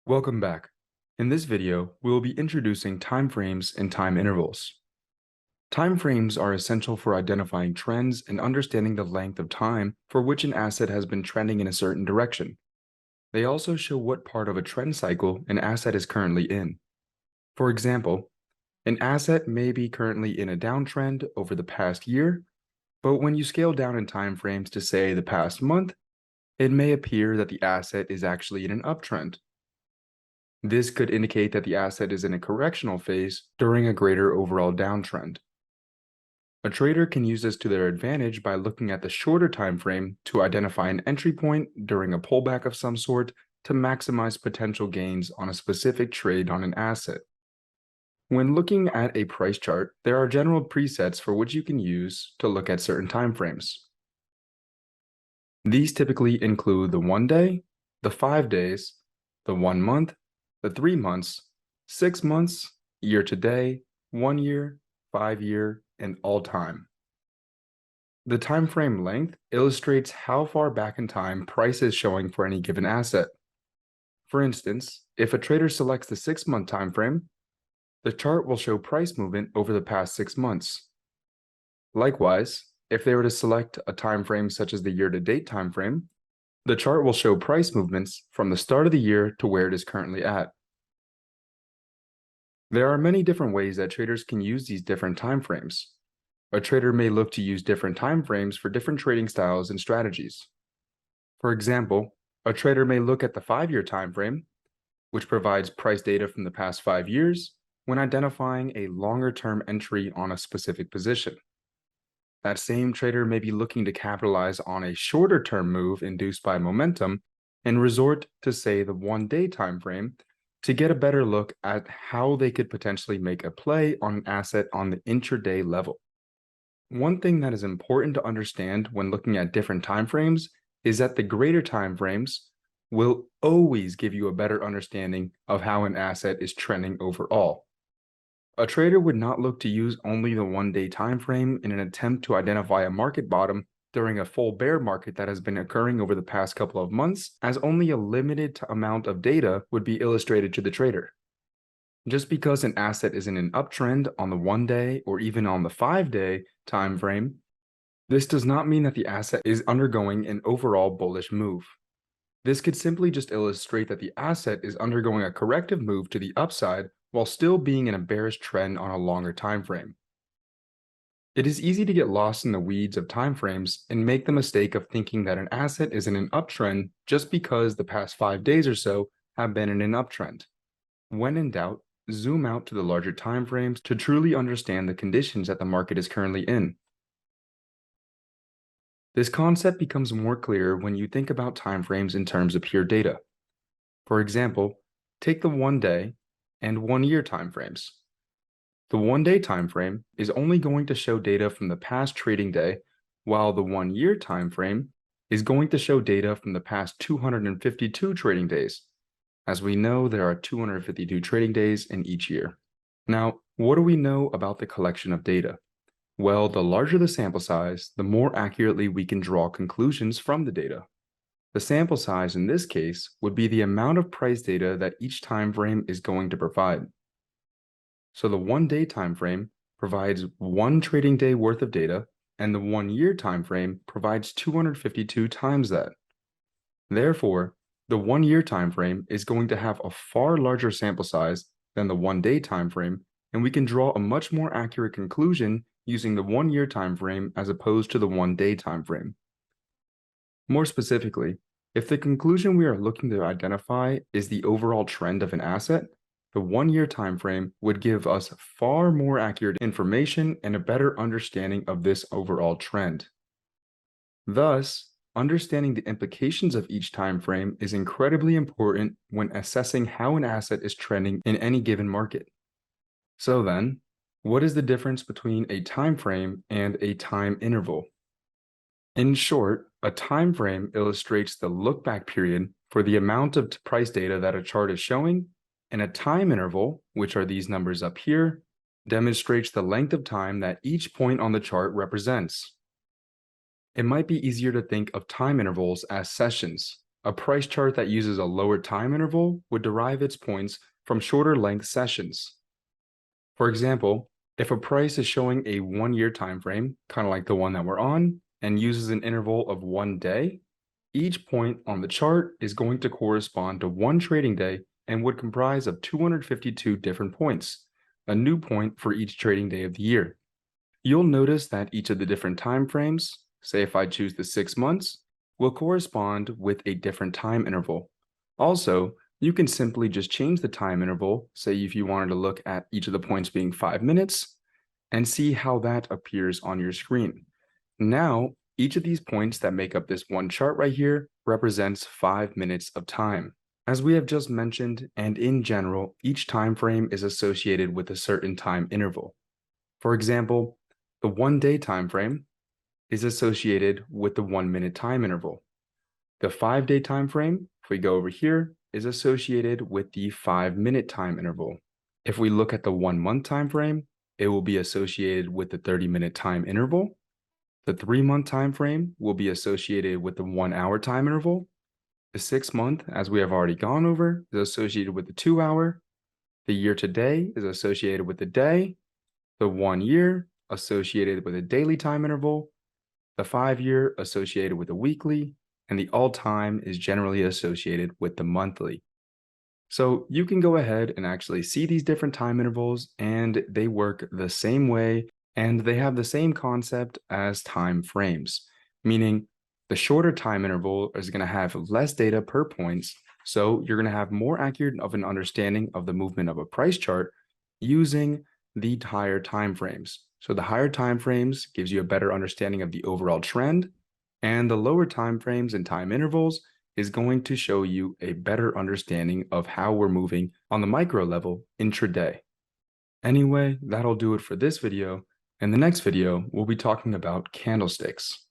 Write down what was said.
Welcome back. In this video, we will be introducing timeframes and time intervals. Timeframes are essential for identifying trends and understanding the length of time for which an asset has been trending in a certain direction. They also show what part of a trend cycle an asset is currently in. For example, an asset may be currently in a downtrend over the past year, but when you scale down in timeframes to say the past month, it may appear that the asset is actually in an uptrend. This could indicate that the asset is in a correctional phase during a greater overall downtrend. A trader can use this to their advantage by looking at the shorter time frame to identify an entry point during a pullback of some sort to maximize potential gains on a specific trade on an asset. When looking at a price chart, there are general presets for which you can use to look at certain time frames. These typically include the 1 day, the 5 days, the 1 month, the 3 months, 6 months, year to day, 1 year, 5 year, and all time. The time frame length illustrates how far back in time price is showing for any given asset. For instance, if a trader selects the 6-month time frame, the chart will show price movement over the past 6 months. Likewise, if they were to select a time frame such as the year-to-date time frame, the chart will show price movements from the start of the year to where it is currently at. There are many different ways that traders can use these different time frames. A trader may look to use different time frames for different trading styles and strategies. For example, a trader may look at the 5-year time frame, which provides price data from the past 5 years, when identifying a longer-term entry on a specific position. That same trader may be looking to capitalize on a shorter-term move induced by momentum and resort to, say, the 1-day time frame to get a better look at how they could potentially make a play on an asset on the intraday level. One thing that is important to understand when looking at different time frames is that the greater time frames will always give you a better understanding of how an asset is trending overall. A trader would not look to use only the 1-day time frame in an attempt to identify a market bottom during a full bear market that has been occurring over the past couple of months, as only a limited amount of data would be illustrated to the trader. Just because an asset is in an uptrend on the 1-day or even on the 5-day time frame, this does not mean that the asset is undergoing an overall bullish move. This could simply just illustrate that the asset is undergoing a corrective move to the upside while still being in a bearish trend on a longer time frame. It is easy to get lost in the weeds of time frames and make the mistake of thinking that an asset is in an uptrend just because the past 5 days or so have been in an uptrend. When in doubt, zoom out to the larger time frames to truly understand the conditions that the market is currently in. This concept becomes more clear when you think about time frames in terms of pure data. For example, take the 1-day and 1-year time frames. The 1-day time frame is only going to show data from the past trading day, while the 1-year time frame is going to show data from the past 252 trading days. As we know, there are 252 trading days in each year. Now, what do we know about the collection of data? Well, the larger the sample size, the more accurately we can draw conclusions from the data. The sample size in this case would be the amount of price data that each time frame is going to provide. So the 1-day time frame provides 1 trading day worth of data, and the 1-year time frame provides 252 times that. Therefore, the 1-year time frame is going to have a far larger sample size than the 1-day time frame, and we can draw a much more accurate conclusion using the 1-year time frame as opposed to the 1-day time frame. More specifically, if the conclusion we are looking to identify is the overall trend of an asset, the 1-year time frame would give us far more accurate information and a better understanding of this overall trend. Thus, understanding the implications of each time frame is incredibly important when assessing how an asset is trending in any given market. So then, what is the difference between a time frame and a time interval? In short, a time frame illustrates the look-back period for the amount of price data that a chart is showing, and a time interval, which are these numbers up here, demonstrates the length of time that each point on the chart represents. It might be easier to think of time intervals as sessions. A price chart that uses a lower time interval would derive its points from shorter length sessions. For example, if a price is showing a 1-year time frame, kind of like the one that we're on, and uses an interval of 1 day, each point on the chart is going to correspond to 1 trading day and would comprise of 252 different points, a new point for each trading day of the year. You'll notice that each of the different time frames, say if I choose the 6 months, will correspond with a different time interval. Also, you can simply just change the time interval, say if you wanted to look at each of the points being 5 minutes, and see how that appears on your screen. Now, each of these points that make up this one chart right here represents 5 minutes of time. As we have just mentioned, and in general, each time frame is associated with a certain time interval. For example, the 1-day time frame is associated with the 1-minute time interval. The 5-day time frame, if we go over here, is associated with the 5-minute time interval. If we look at the 1-month time frame, it will be associated with the 30-minute time interval. The 3-month time frame will be associated with the 1-hour time interval. The 6-month, as we have already gone over, is associated with the 2-hour. The year to day is associated with the day. The 1 year associated with a daily time interval. The 5-year associated with the weekly, and the all-time is generally associated with the monthly. So you can go ahead and actually see these different time intervals, and they work the same way, and they have the same concept as time frames, meaning the shorter time interval is going to have less data per points, so you're going to have more accurate of an understanding of the movement of a price chart using the higher time frames. So the higher time frames gives you a better understanding of the overall trend, and the lower time frames and time intervals is going to show you a better understanding of how we're moving on the micro level intraday. Anyway, that'll do it for this video. In the next video, we'll be talking about candlesticks.